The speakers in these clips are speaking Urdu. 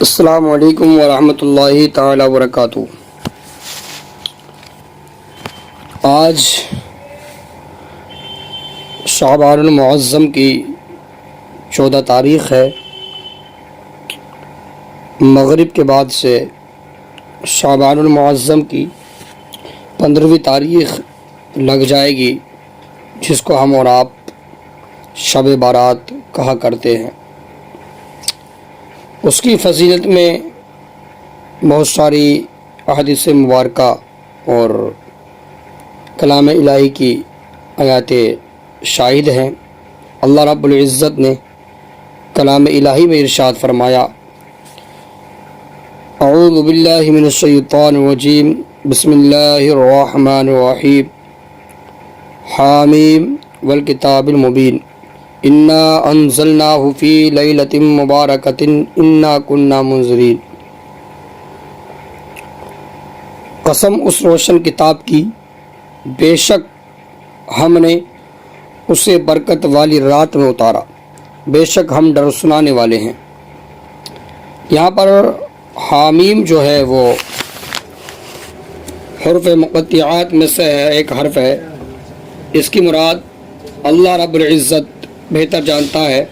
السلام علیکم ورحمۃ اللہ تعالی وبرکاتہ۔ آج شعبان المعظم کی 14 تاریخ ہے۔ مغرب کے بعد سے شعبان المعظم کی 15ویں تاریخ لگ جائے گی، جس کو ہم اور آپ شب بارات کہا کرتے ہیں۔ اس کی فضیلت میں بہت ساری احادیث مبارکہ اور کلام الہی کی آیات شاہد ہیں۔ اللہ رب العزت نے کلام الہی میں ارشاد فرمایا، اعوذ باللہ من الشیطان الرجیم، بسم اللہ الرحمن الرحیم، حامیم والکتاب المبین، انا انزلناہ فی لیلۃ مبارکۃ انا کنا منذرین۔ قسم اس روشن کتاب کی، بے شک ہم نے اسے برکت والی رات میں اتارا، بے شک ہم ڈر سنانے والے ہیں۔ یہاں پر حامیم جو ہے وہ حروف مقطعات میں سے ایک حرف ہے۔ اس کی مراد اللہ رب العزت بہتر جانتا ہے،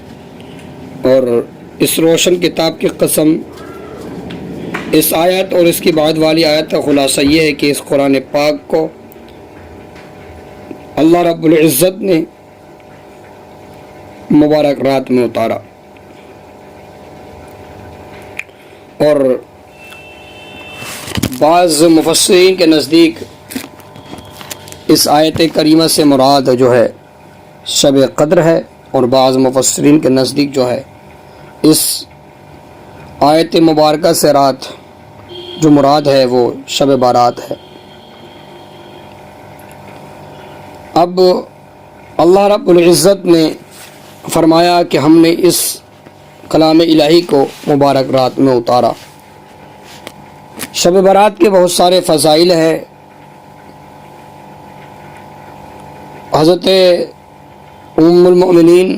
اور اس روشن کتاب کی قسم، اس آیت اور اس کی بعد والی آیت کا خلاصہ یہ ہے کہ اس قرآن پاک کو اللہ رب العزت نے مبارک رات میں اتارا، اور بعض مفسرین کے نزدیک اس آیت کریمہ سے مراد جو ہے شب قدر ہے، اور بعض مفسرین کے نزدیک جو ہے اس آیت مبارکہ سے رات جو مراد ہے وہ شب بارات ہے۔ اب اللہ رب العزت نے فرمایا کہ ہم نے اس کلام الہی کو مبارک رات میں اتارا۔ شب بارات کے بہت سارے فضائل ہیں۔ حضرت ام المؤمنین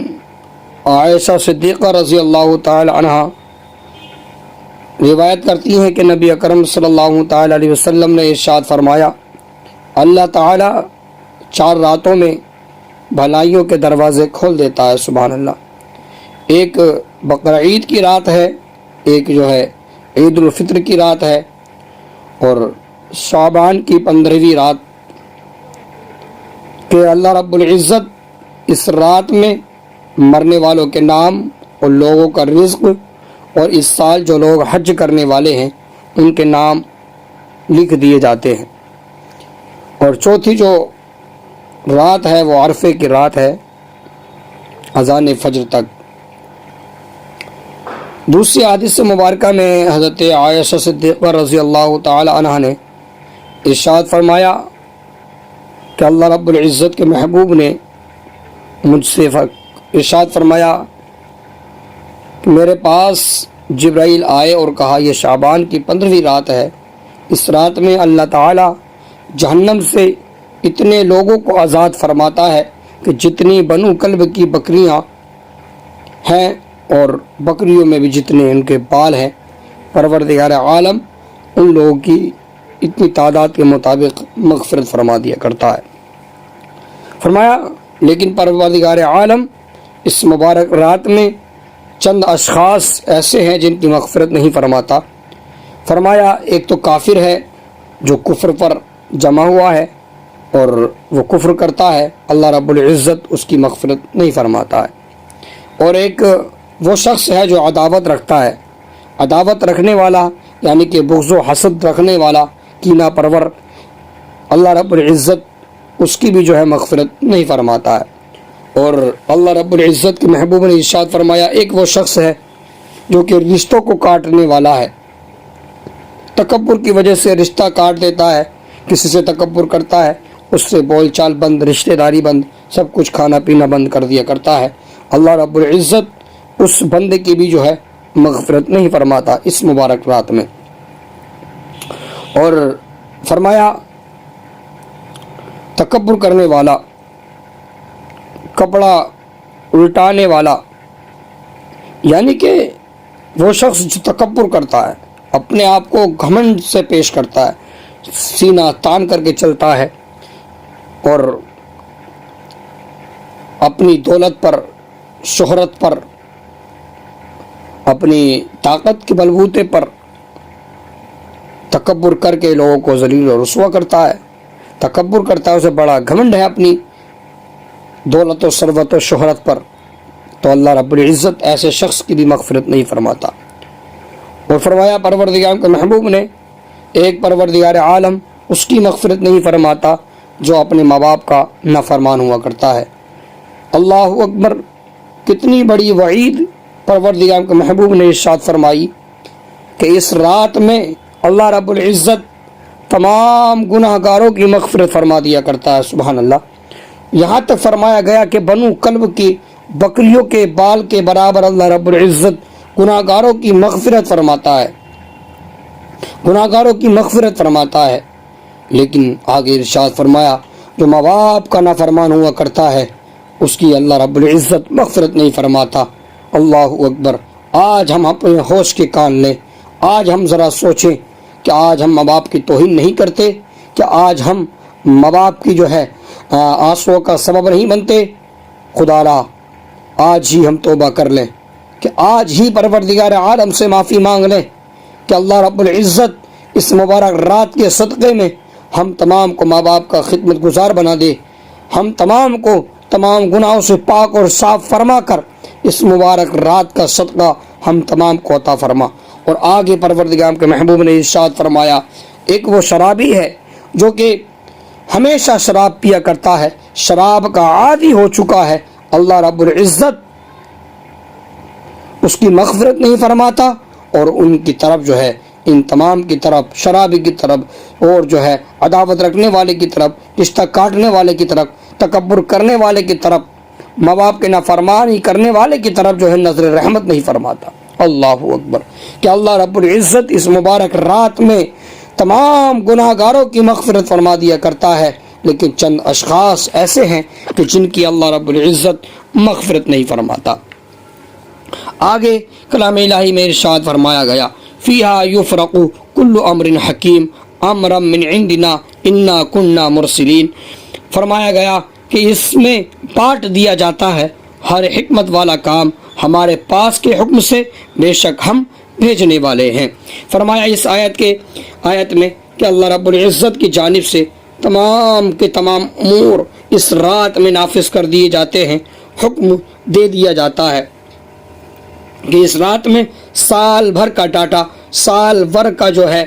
عائشہ صدیقہ رضی اللہ تعالی عنہ روایت کرتی ہیں کہ نبی اکرم صلی اللہ تعالی علیہ وسلم نے ارشاد فرمایا، اللہ تعالی 4 راتوں میں بھلائیوں کے دروازے کھول دیتا ہے، سبحان اللہ۔ ایک بقرعید کی رات ہے، ایک جو ہے عید الفطر کی رات ہے، اور شعبان کی 15ویں رات کہ اللہ رب العزت اس رات میں مرنے والوں کے نام اور لوگوں کا رزق، اور اس سال جو لوگ حج کرنے والے ہیں ان کے نام لکھ دیے جاتے ہیں۔ اور چوتھی جو رات ہے وہ عرفے کی رات ہے، اذان فجر تک۔ دوسری حدیث مبارکہ میں حضرت عائشہ صدیقہ رضی اللہ تعالی عنہ نے ارشاد فرمایا کہ اللہ رب العزت کے محبوب نے مجھ سے ارشاد فرمایا کہ میرے پاس جبرائیل آئے اور کہا، یہ شعبان کی 15ویں رات ہے، اس رات میں اللہ تعالی جہنم سے اتنے لوگوں کو آزاد فرماتا ہے کہ جتنی بنو کلب کی بکریاں ہیں اور بکریوں میں بھی جتنے ان کے بال ہیں، پروردگار عالم ان لوگوں کی اتنی تعداد کے مطابق مغفرت فرما دیا کرتا ہے۔ فرمایا لیکن پروردگار عالم اس مبارک رات میں چند اشخاص ایسے ہیں جن کی مغفرت نہیں فرماتا۔ فرمایا ایک تو کافر ہے جو کفر پر جمع ہوا ہے اور وہ کفر کرتا ہے، اللہ رب العزت اس کی مغفرت نہیں فرماتا ہے، اور ایک وہ شخص ہے جو عداوت رکھتا ہے، عداوت رکھنے والا یعنی کہ بغض و حسد رکھنے والا، کینہ پرور، اللہ رب العزت اس کی بھی جو ہے مغفرت نہیں فرماتا ہے۔ اور اللہ رب العزت کے محبوب نے ارشاد فرمایا ایک وہ شخص ہے جو کہ رشتوں کو کاٹنے والا ہے، تکبر کی وجہ سے رشتہ کاٹ دیتا ہے، کسی سے تکبر کرتا ہے، اس سے بول چال بند، رشتہ داری بند، سب کچھ کھانا پینا بند کر دیا کرتا ہے۔ اللہ رب العزت اس بندے کی بھی جو ہے مغفرت نہیں فرماتا اس مبارک رات میں۔ اور فرمایا تکبر کرنے والا، کپڑا الٹانے والا، یعنی کہ وہ شخص جو تکبر کرتا ہے، اپنے آپ کو گھمنڈ سے پیش کرتا ہے، سینہ تان کر کے چلتا ہے اور اپنی دولت پر، شہرت پر، اپنی طاقت کے بلبوتے پر تکبر کر کے لوگوں کو ذلیل و رسوا کرتا ہے، تکبر کرتا ہے، اسے بڑا گھمنڈ ہے اپنی دولت و ثروت و شہرت پر، تو اللہ رب العزت ایسے شخص کی بھی مغفرت نہیں فرماتا۔ اور فرمایا پروردگار کے محبوب نے ایک پروردگار عالم اس کی مغفرت نہیں فرماتا جو اپنے ماں باپ کا نافرمان ہوا کرتا ہے۔ اللہ اکبر، کتنی بڑی وعید پروردگار کے محبوب نے ارشاد فرمائی کہ اس رات میں اللہ رب العزت تمام گناہ گاروں کی مغفرت فرما دیا کرتا ہے۔ سبحان اللہ، یہاں تک فرمایا گیا کہ بنو کلب کی بکریوں کے بال کے برابر اللہ رب العزت گناہ گاروں کی مغفرت فرماتا ہے، گناہ گاروں کی مغفرت فرماتا ہے۔ لیکن آگے ارشاد فرمایا جو ماں باپ کا نافرمان ہوا کرتا ہے اس کی اللہ رب العزت مغفرت نہیں فرماتا۔ اللہ اکبر، آج ہم اپنے ہوش کے کان لیں، آج ہم ذرا سوچیں کہ آج ہم ماں باپ کی توہین نہیں کرتے، کہ آج ہم ماں باپ کی جو ہے آنسوؤں کا سبب نہیں بنتے۔ خدا را آج ہی ہم توبہ کر لیں، کہ آج ہی پروردگار عالم سے معافی مانگ لیں کہ اللہ رب العزت اس مبارک رات کے صدقے میں ہم تمام کو ماں باپ کا خدمت گزار بنا دے، ہم تمام کو تمام گناہوں سے پاک اور صاف فرما کر اس مبارک رات کا صدقہ ہم تمام کو عطا فرما۔ اور آگے پروردگار کے محبوب نے ارشاد فرمایا ایک وہ شرابی ہے جو کہ ہمیشہ شراب پیا کرتا ہے، شراب کا عادی ہو چکا ہے، اللہ رب العزت اس کی مغفرت نہیں فرماتا، اور ان کی طرف جو ہے، ان تمام کی طرف، شرابی کی طرف اور جو ہے عداوت رکھنے والے کی طرف، رشتہ کاٹنے والے کی طرف، تکبر کرنے والے کی طرف، ماں باپ کے نافرمانی کرنے والے کی طرف جو ہے نظر رحمت نہیں فرماتا۔ اللہ اکبر، کہ اللہ رب العزت اس مبارک رات میں تمام گناہ گاروں کی مغفرت فرما دیا کرتا ہے، لیکن چند اشخاص ایسے ہیں کہ جن کی اللہ رب العزت مغفرت نہیں فرماتا۔ آگے کلام الہی میں ارشاد فرمایا گیا فیہا یفرق کل امر حکیم امرا من عندنا انا کننا مرسلین، فرمایا گیا کہ اس میں بانٹ دیا جاتا ہے ہر حکمت والا کام ہمارے پاس کے حکم سے، بے شک ہم بھیجنے والے ہیں۔ فرمایا اس آیت میں کہ اللہ رب العزت کی جانب سے تمام کے تمام امور اس رات میں نافذ کر دیے جاتے ہیں، حکم دے دیا جاتا ہے کہ اس رات میں سال بھر کا ڈاٹا، سال بھر کا جو ہے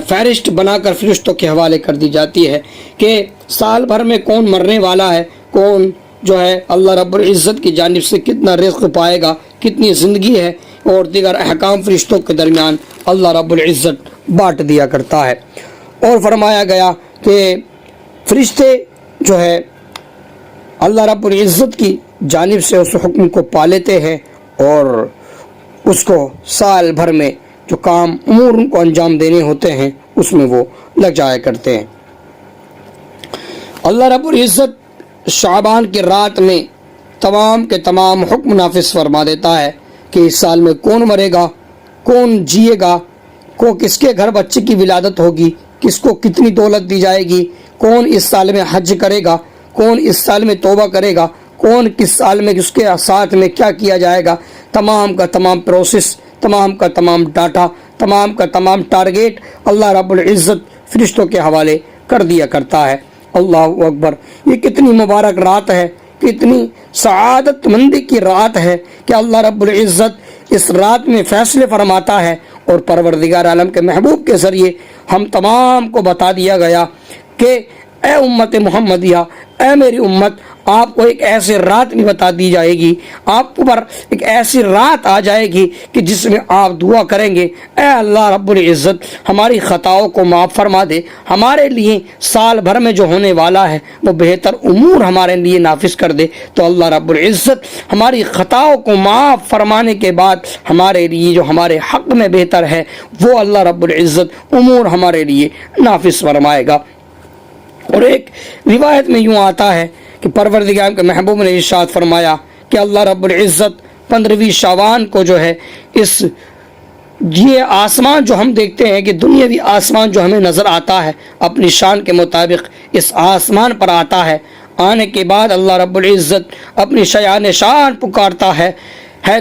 فہرست بنا کر فرشتوں کے حوالے کر دی جاتی ہے کہ سال بھر میں کون مرنے والا ہے، کون جو ہے اللہ رب العزت کی جانب سے کتنا رزق پائے گا، کتنی زندگی ہے، اور دیگر احکام فرشتوں کے درمیان اللہ رب العزت بانٹ دیا کرتا ہے۔ اور فرمایا گیا کہ فرشتے جو ہے اللہ رب العزت کی جانب سے اس حکم کو پا لیتے ہیں اور اس کو سال بھر میں جو کام امور ان کو انجام دینے ہوتے ہیں اس میں وہ لگ جایا کرتے ہیں۔ اللہ رب العزت شعبان کی رات میں تمام کے تمام حکم نافذ فرما دیتا ہے کہ اس سال میں کون مرے گا، کون جیے گا، کس کے گھر بچے کی ولادت ہوگی، کس کو کتنی دولت دی جائے گی، کون اس سال میں حج کرے گا، کون اس سال میں توبہ کرے گا، کون کس سال میں اس کے ساتھ میں کیا کیا جائے گا، تمام کا تمام پروسیس، تمام کا تمام ڈاٹا، تمام کا تمام ٹارگیٹ اللہ رب العزت فرشتوں کے حوالے کر دیا کرتا ہے۔ اللہ اکبر، یہ کتنی مبارک رات ہے، کتنی سعادت مندی کی رات ہے کہ اللہ رب العزت اس رات میں فیصلے فرماتا ہے، اور پروردگار عالم کے محبوب کے ذریعے ہم تمام کو بتا دیا گیا کہ اے امت محمدیہ، اے میری امت، آپ کو ایک ایسی رات بھی بتا دی جائے گی، آپ پر ایک ایسی رات آ جائے گی کہ جس میں آپ دعا کریں گے اے اللہ رب العزت ہماری خطاؤں کو معاف فرما دے، ہمارے لیے سال بھر میں جو ہونے والا ہے وہ بہتر امور ہمارے لیے نافذ کر دے۔ تو اللہ رب العزت ہماری خطاؤں کو معاف فرمانے کے بعد ہمارے لیے جو ہمارے حق میں بہتر ہے وہ اللہ رب العزت امور ہمارے لیے نافذ فرمائے گا۔ اور ایک روایت میں یوں آتا ہے کہ پروردگار کے محبوب نے ارشاد فرمایا کہ اللہ رب العزت 15ویں شعبان کو جو ہے اس یہ آسمان جو ہم دیکھتے ہیں کہ دنیاوی آسمان جو ہمیں نظر آتا ہے اپنی شان کے مطابق اس آسمان پر آتا ہے، آنے کے بعد اللہ رب العزت اپنی شایان شان پکارتا ہے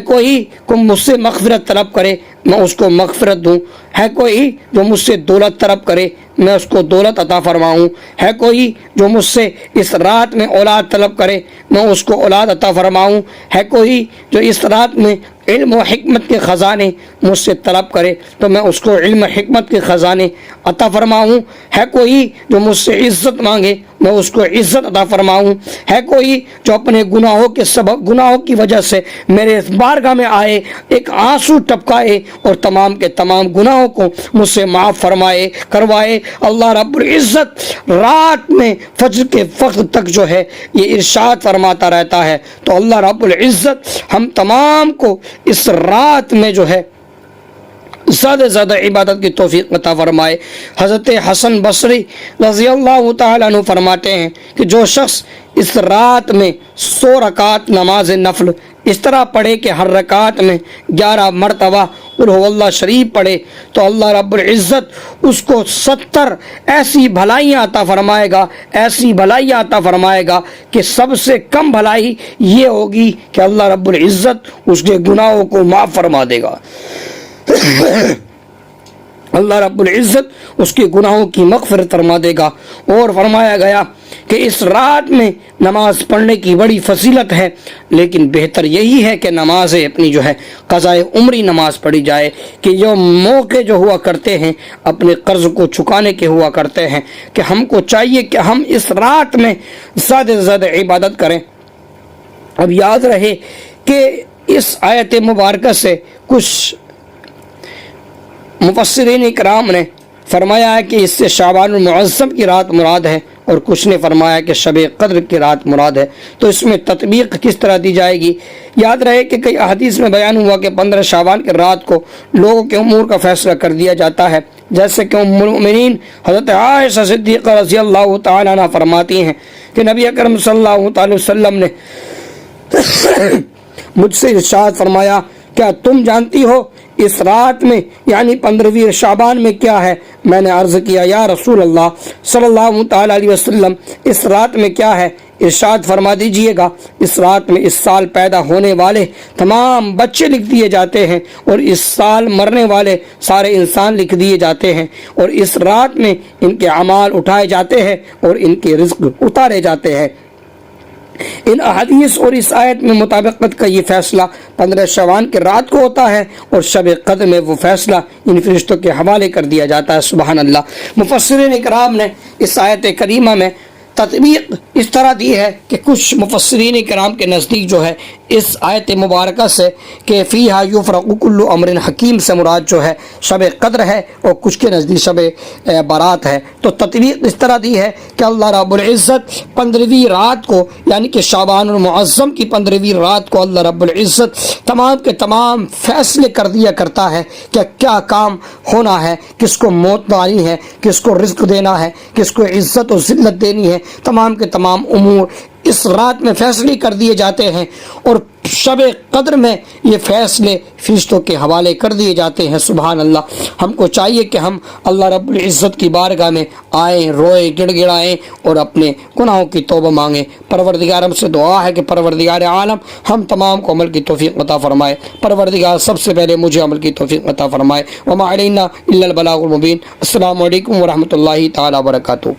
کوئی مجھ سے مغفرت طلب کرے میں اس کو مغفرت دوں، ہے کوئی جو مجھ سے دولت طلب کرے میں اس کو دولت عطا فرماؤں، ہے کوئی جو مجھ سے اس رات میں اولاد طلب کرے میں اس کو اولاد عطا فرماؤں، ہے کوئی جو اس رات میں علم و حکمت کے خزانے مجھ سے طلب کرے تو میں اس کو علم حکمت کے خزانے عطا فرماؤں، ہے کوئی جو مجھ سے عزت مانگے میں اس کو عزت عطا فرماؤں، ہے کوئی جو اپنے گناہوں کے سبب گناہوں کی وجہ سے میرے بارگاہ میں آئے ایک آنسو ٹپکائے اور تمام کے تمام گناہوں کو مجھ سے معاف فرمائے کروائے۔ اللہ رب العزت رات میں فجر کے وقت تک جو ہے یہ ارشاد فرماتا رہتا ہے، تو اللہ رب العزت ہم تمام کو اس رات میں جو ہے زیادہ سے زیادہ عبادت کی توفیق عطا فرمائے۔ حضرت حسن بصری رضی اللہ تعالیٰ عنہ فرماتے ہیں کہ جو شخص اس رات میں 100 رکعت نماز نفل اس طرح پڑھے کہ ہر رکعت میں 11 مرتبہ قل هو اللہ شریف پڑھے تو اللہ رب العزت اس کو 70 ایسی بھلائیاں عطا فرمائے گا، ایسی بھلائیاں عطا فرمائے گا کہ سب سے کم بھلائی یہ ہوگی کہ اللہ رب العزت اس کے گناہوں کو معاف فرما دے گا۔ اللہ رب العزت اس کے گناہوں کی مغفرت فرما دے گا۔ اور فرمایا گیا کہ اس رات میں نماز پڑھنے کی بڑی فضیلت ہے، لیکن بہتر یہی ہے کہ نمازیں اپنی جو ہے قضاء عمری نماز پڑھی جائے، کہ جو موقع جو ہوا کرتے ہیں اپنے قرض کو چکانے کے ہوا کرتے ہیں، کہ ہم کو چاہیے کہ ہم اس رات میں زیادہ سے زیادہ عبادت کریں۔ اب یاد رہے کہ اس آیت مبارکہ سے کچھ مفسرین اکرام نے فرمایا ہے کہ اس سے شعبان المعظم کی رات مراد ہے، اور کچھ نے فرمایا کہ شب قدر کی رات مراد ہے۔ تو اس میں تطبیق کس طرح دی جائے گی؟ یاد رہے کہ کئی احادیث میں بیان ہوا کہ 15 شعبان کی رات کو لوگوں کے امور کا فیصلہ کر دیا جاتا ہے، جیسے کہ ام المؤمنین حضرت عائشہ صدیقہ رضی اللہ تعالیٰ عنہ فرماتی ہیں کہ نبی اکرم صلی اللہ تعالی وسلم نے مجھ سے ارشاد فرمایا کیا تم جانتی ہو اس رات میں یعنی 15ویں شعبان میں کیا ہے؟ میں نے عرض کیا یا رسول اللہ صلی اللہ تعالی علیہ وسلم اس رات میں کیا ہے؟ ارشاد فرما دیجئے گا اس رات میں اس سال پیدا ہونے والے تمام بچے لکھ دیے جاتے ہیں، اور اس سال مرنے والے سارے انسان لکھ دیے جاتے ہیں، اور اس رات میں ان کے اعمال اٹھائے جاتے ہیں اور ان کے رزق اتارے جاتے ہیں۔ ان احادیث اور اس آیت میں مطابقت کا یہ فیصلہ 15 شعبان کی رات کو ہوتا ہے، اور شب قدر میں وہ فیصلہ ان فرشتوں کے حوالے کر دیا جاتا ہے۔ سبحان اللہ۔ مفسرین اکرام نے اس آیت کریمہ میں تطبیق اس طرح دی ہے کہ کچھ مفسرین کرام کے نزدیک جو ہے اس آیت مبارکہ سے کہ فیہا یفرق کل امر حکیم سے مراد جو ہے شب قدر ہے، اور کچھ کے نزدیک شب برات ہے۔ تو تطبیق اس طرح دی ہے کہ اللہ رب العزت 15ویں رات کو یعنی کہ شعبان المعظم کی 15ویں رات کو اللہ رب العزت تمام کے تمام فیصلے کر دیا کرتا ہے کہ کیا کام ہونا ہے، کس کو موت دانی ہے، کس کو رزق دینا ہے، کس کو عزت و ذلت دینی ہے، تمام کے تمام امور اس رات میں فیصلے کر دیے جاتے ہیں، اور شب قدر میں یہ فیصلے فرشتوں کے حوالے کر دیے جاتے ہیں۔ سبحان اللہ۔ ہم کو چاہیے کہ ہم اللہ رب العزت کی بارگاہ میں آئیں، روئیں، گڑ گڑائیں اور اپنے گناہوں کی توبہ مانگیں۔ پروردگار ہم سے دعا ہے کہ پروردگار عالم ہم تمام کو عمل کی توفیق عطا فرمائے۔ پروردگار سب سے پہلے مجھے عمل کی توفیق عطا فرمائے۔ وما علینا الا البلاغ المبین۔ السلام علیکم ورحمۃ اللہ تعالی وبرکاتہ۔